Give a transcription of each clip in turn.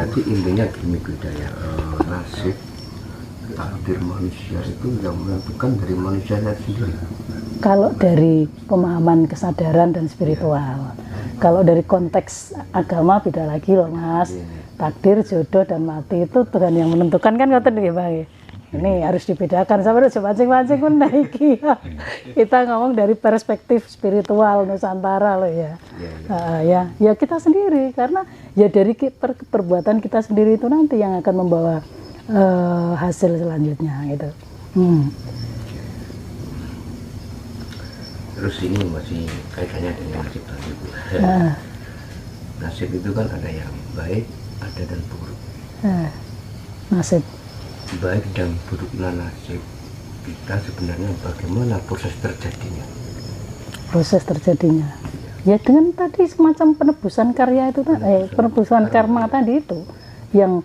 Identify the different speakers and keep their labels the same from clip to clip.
Speaker 1: berarti intinya gini budaya nasib takdir manusia itu yang menentukan dari manusianya sendiri.
Speaker 2: Kalau dari pemahaman kesadaran dan spiritual, kalau dari konteks agama beda lagi loh Mas. Takdir, jodoh dan mati itu Tuhan yang menentukan kan ngoten nggih Bang. Ini harus dibedakan sampai aja mancing-mancing pun naiki ya. Kita ngomong dari perspektif spiritual Nusantara loh ya. Ya kita sendiri karena ya dari perbuatan kita sendiri itu nanti yang akan membawa hasil selanjutnya gitu.
Speaker 1: Terus ini masih kaitannya dengan nasib tadi Bu. Nasib itu kan ada yang baik, ada dan buruk.
Speaker 2: Nasib.
Speaker 1: Baik dan buruknya nasib kita sebenarnya bagaimana proses terjadinya?
Speaker 2: Proses terjadinya. Ya dengan tadi semacam penebusan karya itu, penebusan karma tadi itu yang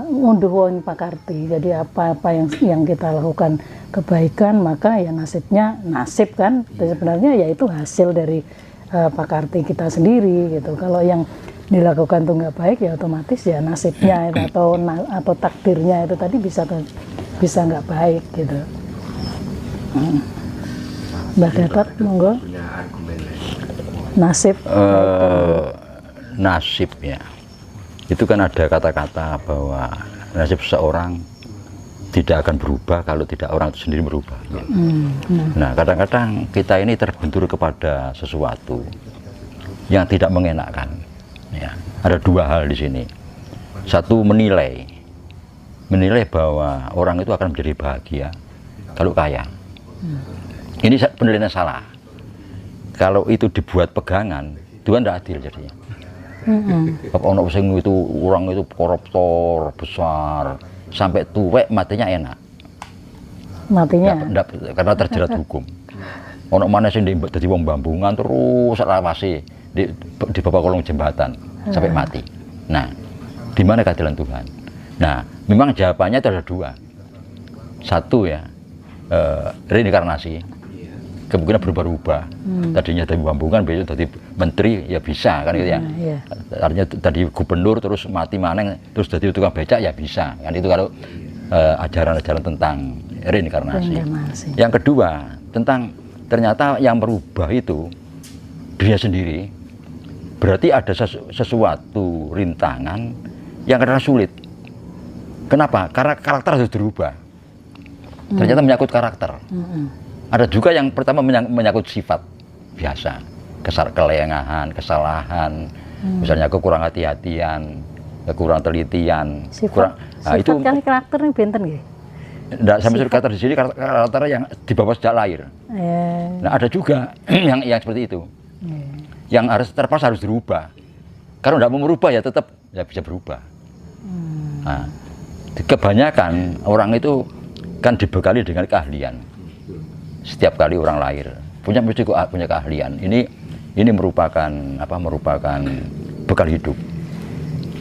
Speaker 2: ngunduh wong pakarti. Jadi apa-apa yang kita lakukan kebaikan maka ya nasibnya nasib kan. Sebenarnya ya itu hasil dari pakarti kita sendiri gitu. Kalau yang dilakukan tuh nggak baik ya otomatis ya nasibnya itu, atau takdirnya itu tadi bisa nggak baik gitu. Mbak Gatot monggo. Nasib.
Speaker 3: Nasib ya. Itu kan ada kata-kata bahwa nasib seseorang tidak akan berubah kalau tidak orang itu sendiri merubah. Ya. Nah kadang-kadang kita ini terbentur kepada sesuatu yang tidak mengenakan. Ya, ada dua hal di sini. Satu menilai bahwa orang itu akan menjadi bahagia kalau kaya. Ini penilaian salah. Kalau itu dibuat pegangan, Tuhan tidak adil jadinya. Ono sing itu orang itu koruptor besar sampai tuwek matinya enak.
Speaker 2: Matinya?
Speaker 3: Karena terjerat hukum. Ono mana sing dadi wong bambungan terus lawase di bawah kolong jembatan sampai mati. Nah, di mana keadilan Tuhan? Nah, memang jawabannya itu ada dua. Satu ya, reinkarnasi, kemungkinan berubah-ubah. Tadinya dari bambungan, besok jadi menteri, ya bisa kan gitu ya. Artinya tadi gubernur terus mati maneng, terus jadi tukang becak ya bisa. Kan itu kalau ajaran-ajaran tentang reinkarnasi. Yang kedua, tentang ternyata yang merubah itu dirinya sendiri. Berarti ada sesuatu rintangan yang karena sulit. Kenapa? Karena karakter harus dirubah. Ternyata menyangkut karakter. Ada juga yang pertama menyangkut sifat biasa, kelengahan, kesalahan, misalnya kekurang hati-hatian, kekurang telitian.
Speaker 2: Sifat itu kali karakter yang benten nggih.
Speaker 3: Enggak sampai karakter di sini karakter yang dibawa sejak lahir. Nah ada juga yang seperti itu. Yang harus terpaksa harus dirubah. Kalau tidak mau merubah ya tetap ya bisa berubah. Nah, kebanyakan orang itu kan dibekali dengan keahlian. Setiap kali orang lahir mesti punya keahlian. Ini merupakan bekal hidup.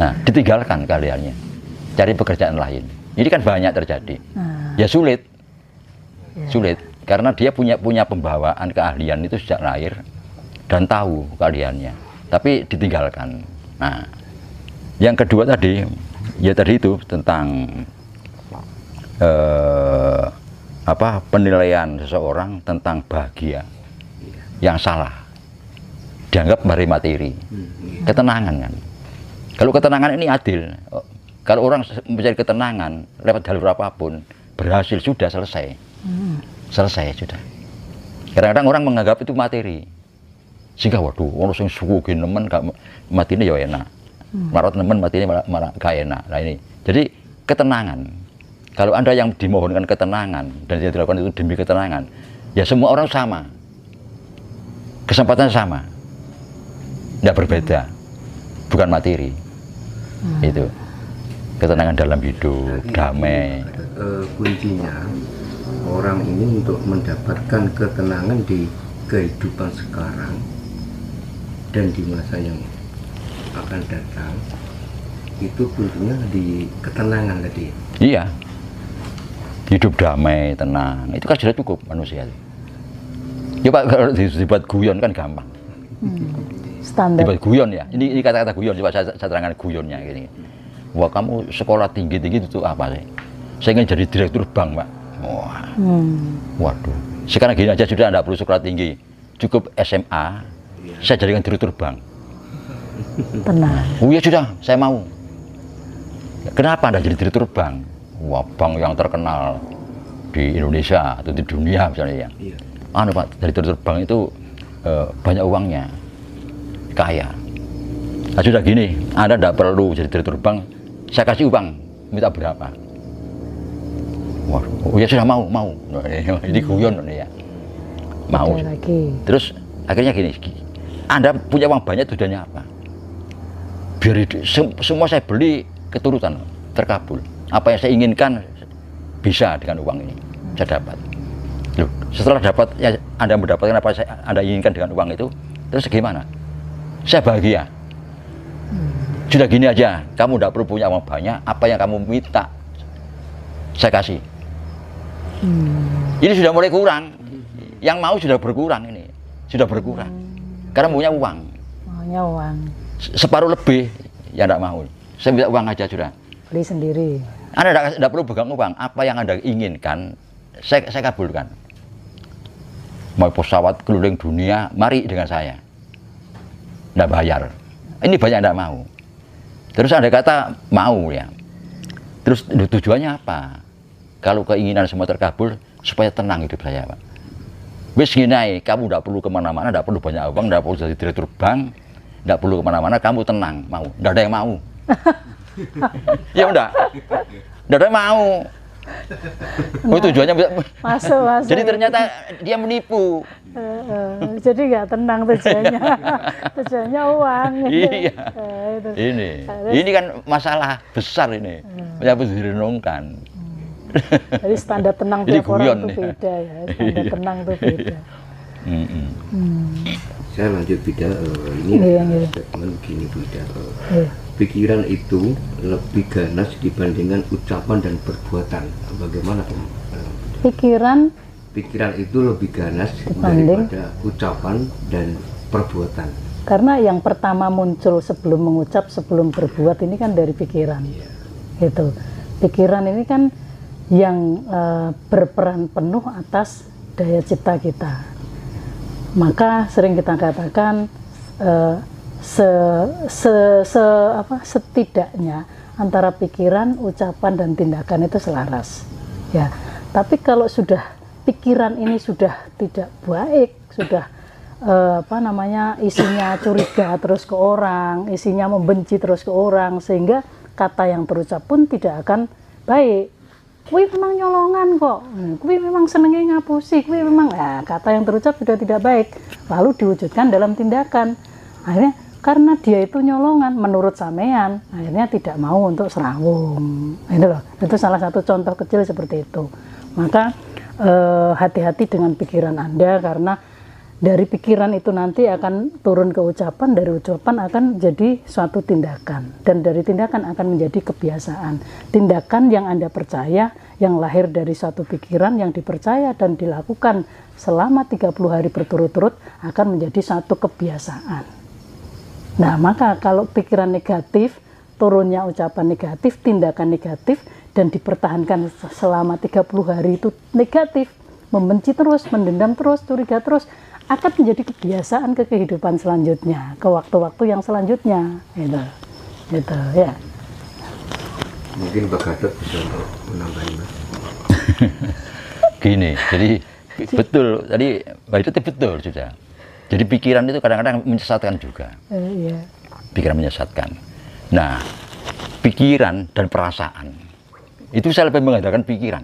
Speaker 3: Nah, ditinggalkan keahliannya, cari pekerjaan lain. Ini kan banyak terjadi. Ya sulit karena dia punya pembawaan keahlian itu sejak lahir. Dan tahu keahliannya, tapi ditinggalkan. Nah, yang kedua tadi, ya tadi itu tentang penilaian seseorang tentang bahagia yang salah, dianggap dari materi, ketenangan kan. Kalau ketenangan ini adil, kalau orang mencari ketenangan lewat jalur apapun, berhasil sudah selesai, sudah. Kadang-kadang orang menganggap itu materi. Sehingga waduh, orang sing suku nemen gak matine ya enak. Marat nemen matine malah gak enak. Nah ini. Jadi ketenangan. Kalau Anda yang dimohonkan ketenangan dan yang dilakukan itu demi ketenangan, ya semua orang sama. Kesempatannya sama. Tidak berbeda. Bukan materi. Itu. Ketenangan dalam hidup, damai.
Speaker 1: Kuncinya orang ini untuk mendapatkan ketenangan di kehidupan sekarang dan di masa yang akan datang itu kuncinya di ketenangan tadi.
Speaker 3: Iya, hidup damai, tenang, itu kan sudah cukup manusia. Ya Pak, kalau dibuat guyon kan gampang.
Speaker 2: Standar.
Speaker 3: Dibuat guyon ya, ini kata-kata guyon, coba saya terangkan guyonnya gini. wah kamu sekolah tinggi-tinggi itu apa sih? Saya ingin jadi direktur bank, Pak. Wah, waduh. Sekarang gini aja sudah tidak perlu sekolah tinggi, cukup SMA, saya jadikan direktur bank.
Speaker 2: Tenang.
Speaker 3: Oh ya sudah, saya mau. Kenapa Anda jadi direktur bank? Wah, bank yang terkenal di Indonesia atau di dunia misalnya ya.
Speaker 1: Iya.
Speaker 3: Anu Pak, dari direktur bank itu banyak uangnya, kaya. Nah, sudah gini, Anda tidak perlu jadi direktur bank, saya kasih uang, minta berapa? Wah, oh ya sudah mau. Ini guyon ya. Mau.
Speaker 2: Lagi.
Speaker 3: Terus akhirnya gini, Anda punya uang banyak tujuannya apa? Biar semua saya beli keturutan, terkabul. Apa yang saya inginkan bisa dengan uang ini saya dapat. Loh, setelah dapat ya Anda mendapatkan apa yang Anda inginkan dengan uang itu, terus gimana? Saya bahagia. Sudah gini aja, kamu tidak perlu punya uang banyak, apa yang kamu minta saya kasih. Ini sudah mulai kurang, yang mau sudah berkurang ini, sudah berkurang. Karena punya uang.
Speaker 2: Maunya uang.
Speaker 3: Separuh lebih, ya tidak mau. Saya minta uang aja sudah.
Speaker 2: Beli sendiri.
Speaker 3: Anda tidak perlu pegang uang, apa yang Anda inginkan, saya kabulkan. Mau pesawat keliling dunia, mari dengan saya. Tidak bayar. Ini banyak tidak mau. Terus Anda kata mau ya. Terus tujuannya apa? Kalau keinginan semua terkabul, supaya tenang hidup saya, Pak. Wis gini, kamu tidak perlu kemana-mana, tidak perlu banyak uang, tidak perlu jadi direktur bank, tidak perlu kemana-mana, kamu tenang, mau. Tidak ada yang mau. Ya udah, tidak ada yang mau. Oh, tujuannya
Speaker 2: Masuk.
Speaker 3: jadi ternyata dia menipu.
Speaker 2: Jadi nggak tenang tujuannya. Tujuannya uang.
Speaker 3: Iya.
Speaker 2: Itu.
Speaker 3: Ini kan masalah besar ini. Yang harus direnungkan.
Speaker 2: Jadi standar tenang
Speaker 3: Ini
Speaker 2: tiap orang
Speaker 3: guyon
Speaker 2: itu
Speaker 3: nih.
Speaker 2: beda ya. Standar tenang itu beda.
Speaker 1: Saya lanjut beda, ini
Speaker 2: Iya.
Speaker 1: statement begini beda.
Speaker 2: Iya.
Speaker 1: Pikiran itu lebih ganas dibandingkan ucapan dan perbuatan. Bagaimana Om?
Speaker 2: Pikiran
Speaker 1: Pikiran itu lebih ganas
Speaker 2: Dibanding?
Speaker 1: daripada ucapan dan perbuatan.
Speaker 2: karena yang pertama muncul sebelum mengucap, sebelum berbuat ini kan dari pikiran. Gitu. Pikiran ini kan yang berperan penuh atas daya cipta kita. Maka sering kita katakan setidaknya antara pikiran, ucapan dan tindakan itu selaras. Ya. Tapi kalau sudah pikiran ini sudah tidak baik, sudah isinya curiga terus ke orang, isinya membenci terus ke orang, sehingga kata yang terucap pun tidak akan baik. Kuwi memang nyolongan kok, kuwi memang senengnya ngapusi, kuwi memang kata yang terucap sudah tidak baik, lalu diwujudkan dalam tindakan. Akhirnya karena dia itu nyolongan menurut sampean, akhirnya tidak mau untuk serawung. Itu loh, itu salah satu contoh kecil seperti itu. Maka hati-hati dengan pikiran Anda, karena dari pikiran itu nanti akan turun ke ucapan, dari ucapan akan jadi suatu tindakan, dan dari tindakan akan menjadi kebiasaan. Tindakan yang Anda percaya, yang lahir dari suatu pikiran yang dipercaya dan dilakukan selama 30 hari berturut-turut akan menjadi suatu kebiasaan. Nah, maka kalau pikiran negatif, turunnya ucapan negatif, tindakan negatif, dan dipertahankan selama 30 hari itu negatif, membenci terus, mendendam terus, curiga terus, akan menjadi kebiasaan ke kehidupan selanjutnya, ke waktu-waktu yang selanjutnya, gitu ya.
Speaker 1: Mungkin Pak Gatot bisa menambahin, Mas.
Speaker 3: Gini, jadi betul, tadi Mbak itu betul sudah. Jadi pikiran itu kadang-kadang menyesatkan juga.
Speaker 2: Iya.
Speaker 3: Pikiran menyesatkan. Nah, pikiran dan perasaan itu saya lebih mengandalkan pikiran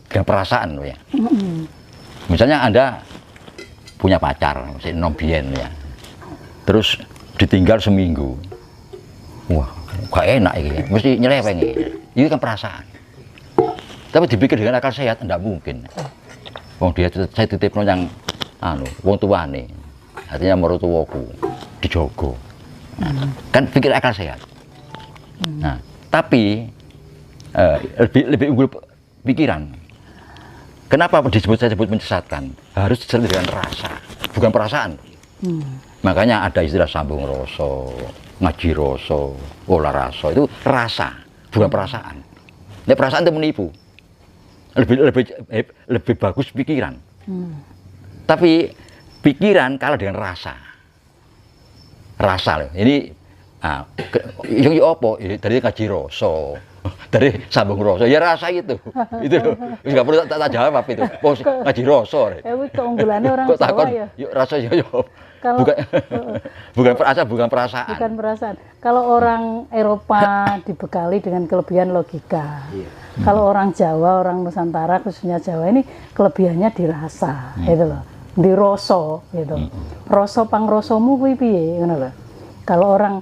Speaker 3: dengan perasaan loh ya. Misalnya Anda punya pacar, misalnya nombien ya, terus ditinggal seminggu, wah gak enak ini, mesti nyeleweng ini. Itu kan perasaan. Tapi dipikir dengan akal sehat, tidak mungkin. Wong dia saya titip yang wong tuane, artinya mertuaku dijogo. Kan pikir akal sehat. Nah, tapi lebih unggul pikiran. Kenapa saya sebut menyesatkan? Harus disertai dengan rasa, bukan perasaan. Makanya ada istilah sambung rasa, ngaji rasa, olah rasa itu rasa, bukan perasaan. Nek perasaan itu menipu. Lebih bagus pikiran. Tapi pikiran kalah dengan rasa. Rasa loh. Ini yang apa? Dari ngaji rasa, dari sambung rasa. Ya rasa itu. Itu loh. Enggak perlu tak jawab apa itu. Oh, ngaji rasa.
Speaker 2: Keunggulannya orang
Speaker 3: kok
Speaker 2: Jawa
Speaker 3: takon,
Speaker 2: ya.
Speaker 3: yuk rasa ya.
Speaker 2: Kalau
Speaker 3: bukan perasaan, bukan perasaan.
Speaker 2: bukan perasaan. Kalau orang Eropa dibekali dengan kelebihan logika. Kalau orang Jawa, orang Nusantara khususnya Jawa ini kelebihannya dirasa, gitu loh. Diroso, gitu. Roso pangrosomu kuwi piye, ngono loh. Kalau orang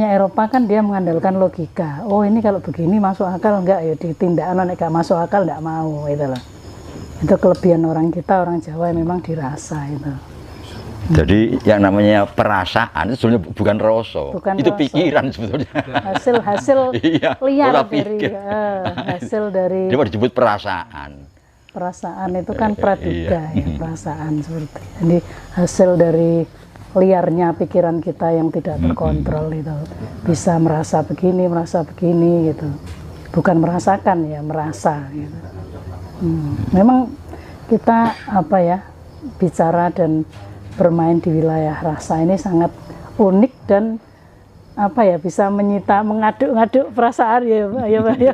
Speaker 2: Eropa kan dia mengandalkan logika. Oh, ini kalau begini masuk akal enggak ya ditindakno, nek gak masuk akal enggak mau, gitu loh. Itu kelebihan orang kita, orang Jawa memang dirasa itu.
Speaker 3: Jadi yang namanya perasaan itu sebenarnya bukan rasa, itu
Speaker 2: rasa.
Speaker 3: pikiran sebetulnya.
Speaker 2: Hasil
Speaker 3: Iya,
Speaker 2: liar
Speaker 3: pola
Speaker 2: dari
Speaker 3: pikir.
Speaker 2: hasil dari
Speaker 3: Dia mau disebut perasaan.
Speaker 2: perasaan itu kan praduga
Speaker 3: Iya.
Speaker 2: ya, perasaan seperti. Jadi hasil dari liarnya pikiran kita yang tidak terkontrol itu bisa merasa begini gitu. Bukan merasakan ya, merasa gitu. Memang kita bicara dan bermain di wilayah rasa ini sangat unik dan bisa menyita, mengaduk-ngaduk perasaan ya Pak ya.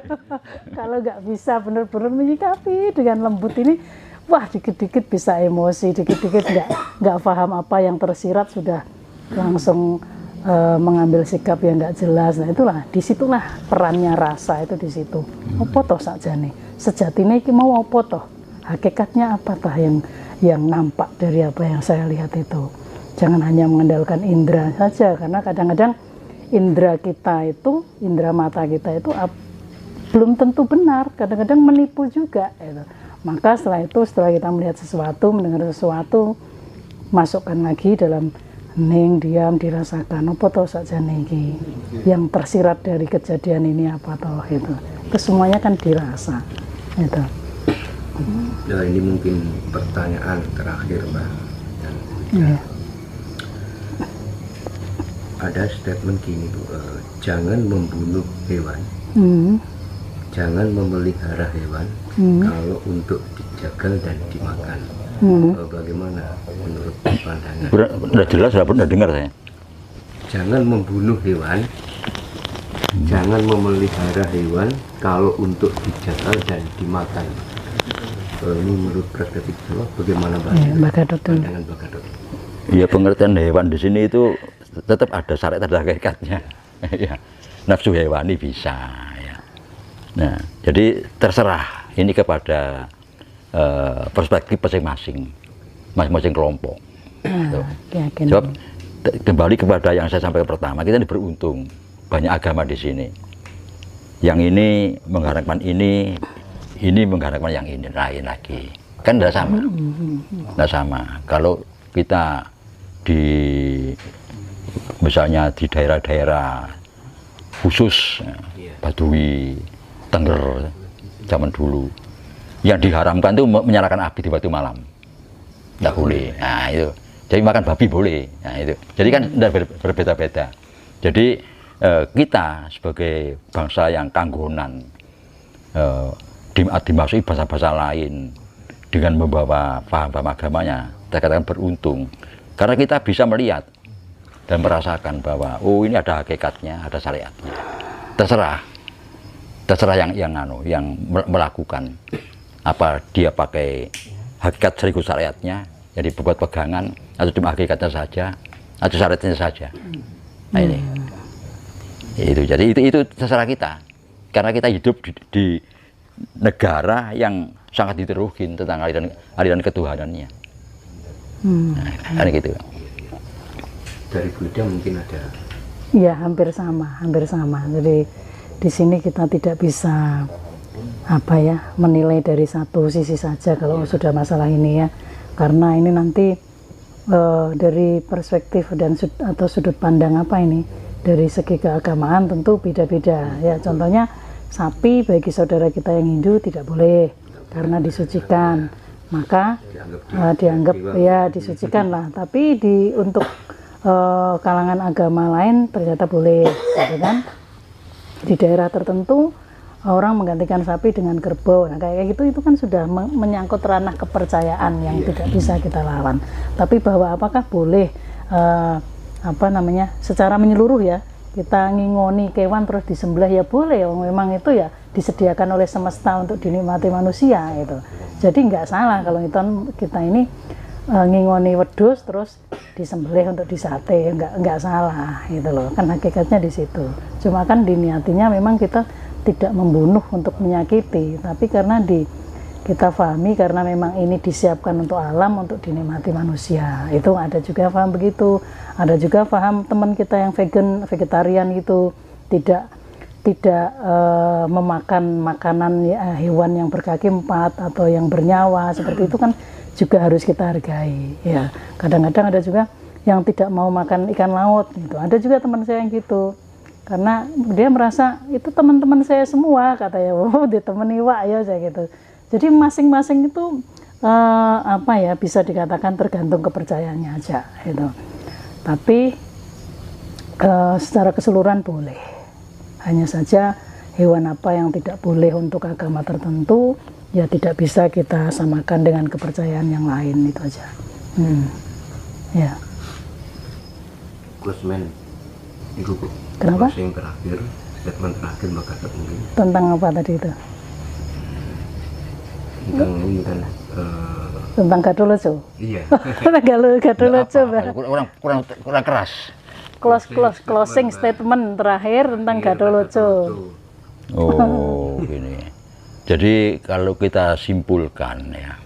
Speaker 2: Kalau nggak bisa benar-benar menyikapi dengan lembut ini, wah dikit-dikit bisa emosi, dikit-dikit nggak paham apa yang tersirat sudah langsung mengambil sikap yang nggak jelas. Nah itulah, disitulah perannya rasa itu di situ. Apa toh sakjane? Sejatinya iki mau apa toh? Hakikatnya apa toh yang nampak dari apa yang saya lihat itu? Jangan hanya mengandalkan indera saja, karena kadang-kadang indera mata kita itu belum tentu benar, kadang-kadang menipu juga gitu. Maka setelah kita melihat sesuatu, mendengar sesuatu, masukkan lagi dalam hening, diam, dirasakan apa toh sakjane iki yang tersirat dari kejadian ini apa toh itu semuanya kan dirasa gitu.
Speaker 1: Nah ini mungkin pertanyaan terakhir Mbak.
Speaker 2: Ya.
Speaker 1: Ada statement gini Bu, jangan membunuh hewan, jangan memelihara hewan kalau untuk dijagal dan dimakan. Bagaimana menurut pandangan?
Speaker 3: Udah jelas, udah dengar saya.
Speaker 1: Jangan membunuh hewan, jangan memelihara hewan kalau untuk dijagal dan dimakan. Ini menurut perspektif Jawa bagaimana Mbak?
Speaker 2: Ya, Mbak Gadot dulu.
Speaker 1: Pandangan Mbak Gadot.
Speaker 3: Iya, pengertian hewan di sini itu tetap ada syariat, ada hakikatnya. Ya, nafsu hewani bisa. Ya. Nah, jadi terserah ini kepada perspektif masing-masing kelompok. Sebab kembali kepada yang saya sampaikan pertama, kita ini beruntung banyak agama di sini. Yang ini mengharapkan ini mengharapkan yang ini lain lagi. Kan tidak sama. Tidak sama. Kalau kita misalnya di daerah-daerah khusus Baduy, Tengger zaman dulu, yang diharamkan itu menyalakan api di waktu malam, tidak boleh. Nah itu, jadi makan babi boleh. Nah itu, jadi kan berbeda-beda. Jadi kita sebagai bangsa yang kanggonan dimasuki bahasa-bahasa lain dengan membawa paham-paham agamanya, saya katakan beruntung karena kita bisa melihat dan merasakan bahwa oh ini ada hakikatnya, ada syariatnya. Terserah yang melakukan apa dia pakai hakikat sekaligus syariatnya, jadi buat pegangan atau cuma hakikatnya saja atau syariatnya saja. Nah ini itu, jadi itu terserah kita karena kita hidup di negara yang sangat diteruhin tentang aliran ketuhanannya. Nah, kan gitu.
Speaker 1: Dari Bu Ida mungkin ada.
Speaker 2: Ya hampir sama. Jadi di sini kita tidak bisa menilai dari satu sisi saja kalau sudah masalah ini ya, karena ini nanti dari perspektif dan atau sudut pandang dari segi keagamaan tentu beda-beda ya. Contohnya sapi bagi saudara kita yang Hindu tidak boleh karena disucikan, maka dianggap ya disucikan lah. Tapi untuk kalangan agama lain ternyata boleh, gitu kan? Di daerah tertentu orang menggantikan sapi dengan kerbau. Nah, kayak gitu itu kan sudah menyangkut ranah kepercayaan yang tidak bisa kita lawan. Tapi bahwa apakah boleh secara menyeluruh ya kita ngingoni kewan terus disembelih, ya boleh. Memang itu ya disediakan oleh semesta untuk dinikmati manusia itu. Jadi nggak salah kalau kita ini ngingoni wedhus terus disembelih untuk disate, nggak salah gitu loh. Kan hakikatnya di situ. Cuma kan diniatinya memang kita tidak membunuh untuk menyakiti, tapi karena kita pahami karena memang ini disiapkan untuk alam, untuk dinikmati manusia. Itu ada juga paham begitu. Ada juga paham teman kita yang vegetarian gitu, tidak memakan makanan hewan yang berkaki 4 atau yang bernyawa seperti itu kan juga harus kita hargai. Ya, kadang-kadang ada juga yang tidak mau makan ikan laut gitu. Ada juga teman saya yang gitu. Karena dia merasa itu teman-teman saya semua, katanya, ditemani wak ya saya gitu. Jadi masing-masing itu bisa dikatakan tergantung kepercayaannya aja gitu. Tapi secara keseluruhan boleh. Hanya saja hewan apa yang tidak boleh untuk agama tertentu ya tidak bisa kita samakan dengan kepercayaan yang lain, itu aja. Ya.
Speaker 1: Closement itu.
Speaker 2: Kenapa?
Speaker 1: Yang terakhir, statement terakhir maka mungkin
Speaker 2: tentang apa tadi itu?
Speaker 1: Tentang ini kan
Speaker 2: tentang Gatholoco.
Speaker 1: iya.
Speaker 2: Gatholoco.
Speaker 3: Kurang keras.
Speaker 2: Closing statement terakhir tentang Gatholoco.
Speaker 3: Oh, gini. Jadi kalau kita simpulkan ya,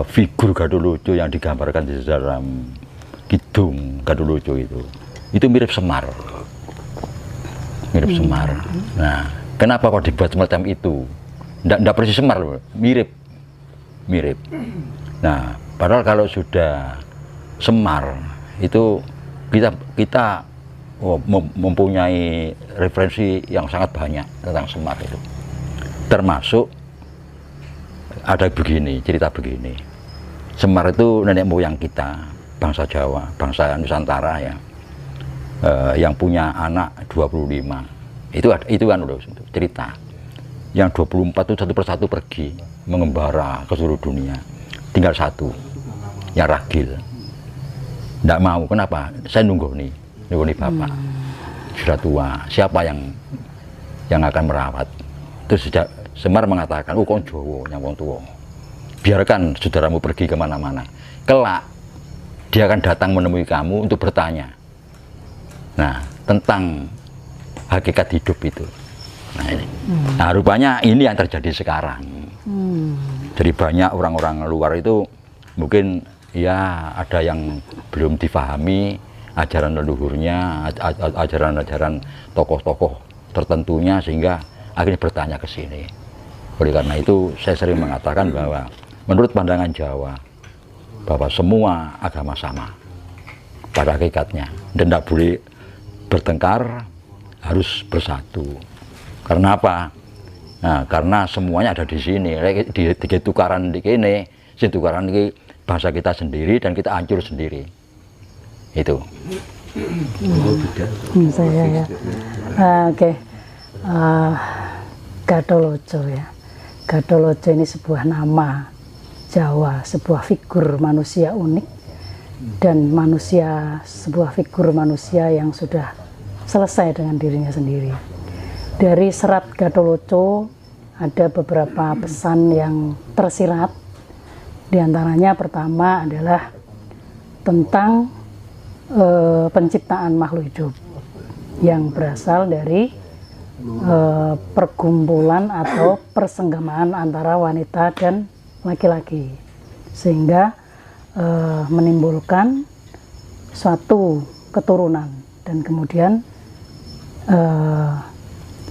Speaker 3: figur Gatholoco yang digambarkan di dalam kidung Gatholoco itu mirip Semar. Semar. Nah, kenapa kok dibuat semacam itu? Nggak persis Semar loh, mirip. Nah, padahal kalau sudah Semar itu kita mempunyai referensi yang sangat banyak tentang Semar itu. Termasuk ada cerita begini. Semar itu nenek moyang kita, bangsa Jawa, bangsa Nusantara ya. Yang punya anak 25 itu kan udah cerita. Yang 24 itu satu persatu pergi mengembara ke seluruh dunia, tinggal satu yang ragil nggak mau. Kenapa? Saya nunggu nih bapak sudah tua, siapa yang akan merawat? Terus Semar mengatakan, kon Jowo yang wong tua, biarkan saudaramu pergi kemana-mana, kelak dia akan datang menemui kamu untuk bertanya tentang hakikat hidup itu. Nah, rupanya ini yang terjadi sekarang. Jadi banyak orang-orang luar itu mungkin ya ada yang belum difahami ajaran leluhurnya, ajaran-ajaran tokoh-tokoh tertentunya, sehingga akhirnya bertanya ke sini. Oleh karena itu saya sering mengatakan bahwa menurut pandangan Jawa bahwa semua agama sama pada hakikatnya dan tidak boleh bertengkar, harus bersatu. Karena apa? Nah, karena semuanya ada di sini. Di tukaran di kene, si tukaran ini bahasa kita sendiri dan kita hancur sendiri. Itu.
Speaker 2: Saya ya. Oke. Gatholoco ya. Gatholoco ini sebuah nama Jawa, sebuah figur manusia unik dan sebuah figur manusia yang sudah selesai dengan dirinya sendiri. Dari serat Gatholoco ada beberapa pesan yang tersirat. Di antaranya pertama adalah tentang penciptaan makhluk hidup yang berasal dari pergumpulan atau persenggamaan antara wanita dan laki-laki, sehingga menimbulkan suatu keturunan dan kemudian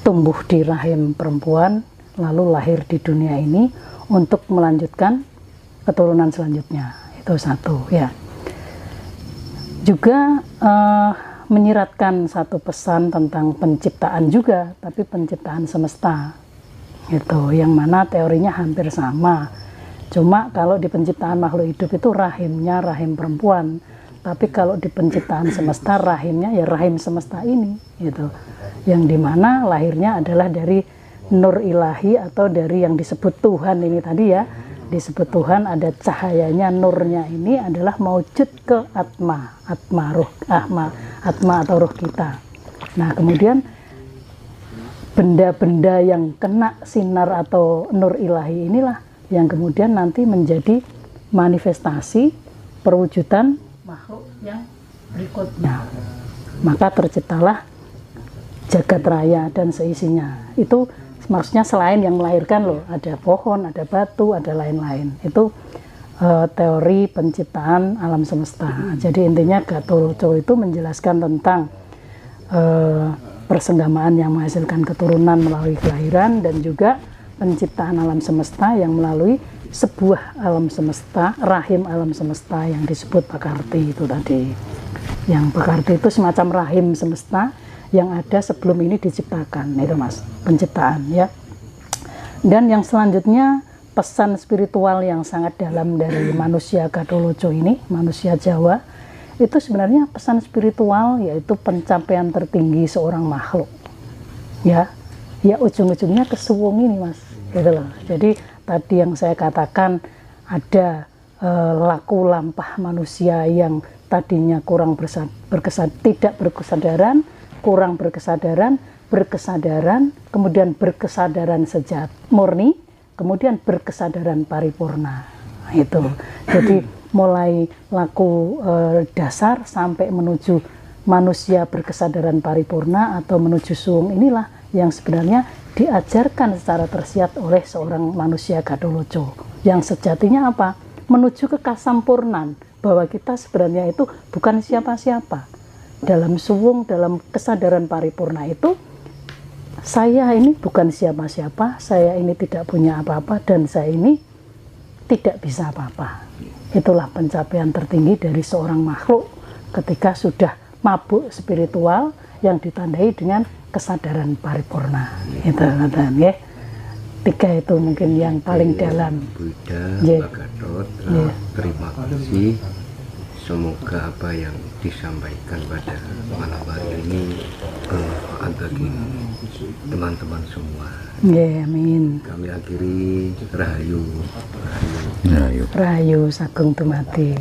Speaker 2: tumbuh di rahim perempuan lalu lahir di dunia ini untuk melanjutkan keturunan selanjutnya. Itu satu ya. Juga menyiratkan satu pesan tentang penciptaan juga, tapi penciptaan semesta itu, yang mana teorinya hampir sama. Cuma kalau di penciptaan makhluk hidup itu rahimnya rahim perempuan, Tapi kalau di penciptaan semesta, rahimnya ya rahim semesta ini, gitu. Yang dimana lahirnya adalah dari nur ilahi atau dari yang disebut Tuhan ini tadi ya. Disebut Tuhan, ada cahayanya, nurnya ini adalah maujud ke atma atma atau ruh kita. Nah, kemudian benda-benda yang kena sinar atau nur ilahi inilah yang kemudian nanti menjadi manifestasi perwujudan makhluk yang berikutnya. Maka terciptalah jagat raya dan seisinya. Itu maksudnya selain yang melahirkan loh, ada pohon, ada batu, ada lain-lain. Itu teori penciptaan alam semesta. Jadi intinya Gatholoco itu menjelaskan tentang persenggamaan yang menghasilkan keturunan melalui kelahiran, dan juga penciptaan alam semesta yang melalui sebuah alam semesta, rahim alam semesta yang disebut Pakarti itu tadi. Yang Pakarti itu semacam rahim semesta yang ada sebelum ini diciptakan, itu Mas, penciptaan ya. Dan yang selanjutnya pesan spiritual yang sangat dalam dari manusia Gatholoco ini, manusia Jawa, itu sebenarnya pesan spiritual yaitu pencapaian tertinggi seorang makhluk. Ya, ujung-ujungnya ke suwung ini Mas, gitu loh. Jadi tadi yang saya katakan ada laku lampah manusia yang tadinya tidak berkesadaran, kurang berkesadaran, kemudian berkesadaran sejati murni, kemudian berkesadaran paripurna. Nah, itu. Jadi mulai laku dasar sampai menuju manusia berkesadaran paripurna atau menuju suwung inilah yang sebenarnya diajarkan secara tersirat oleh seorang manusia Gatholoco. Yang sejatinya apa? Menuju ke kasampurnan, bahwa kita sebenarnya itu bukan siapa-siapa. Dalam suwung, dalam kesadaran paripurna itu, saya ini bukan siapa-siapa, saya ini tidak punya apa-apa, dan saya ini tidak bisa apa-apa. Itulah pencapaian tertinggi dari seorang makhluk ketika sudah mabuk spiritual yang ditandai dengan kesadaran paripurna. Itu katanya ya. 3 itu mungkin yang paling dalam.
Speaker 1: Buddha, Pak Gatot, terima kasih. Semoga apa yang disampaikan pada malam hari ini bermanfaat bagi teman-teman semua.
Speaker 2: Ya, amin.
Speaker 1: Kami akhiri Rahayu.
Speaker 3: Rahayu.
Speaker 2: Rahayu Sagung Dumadi.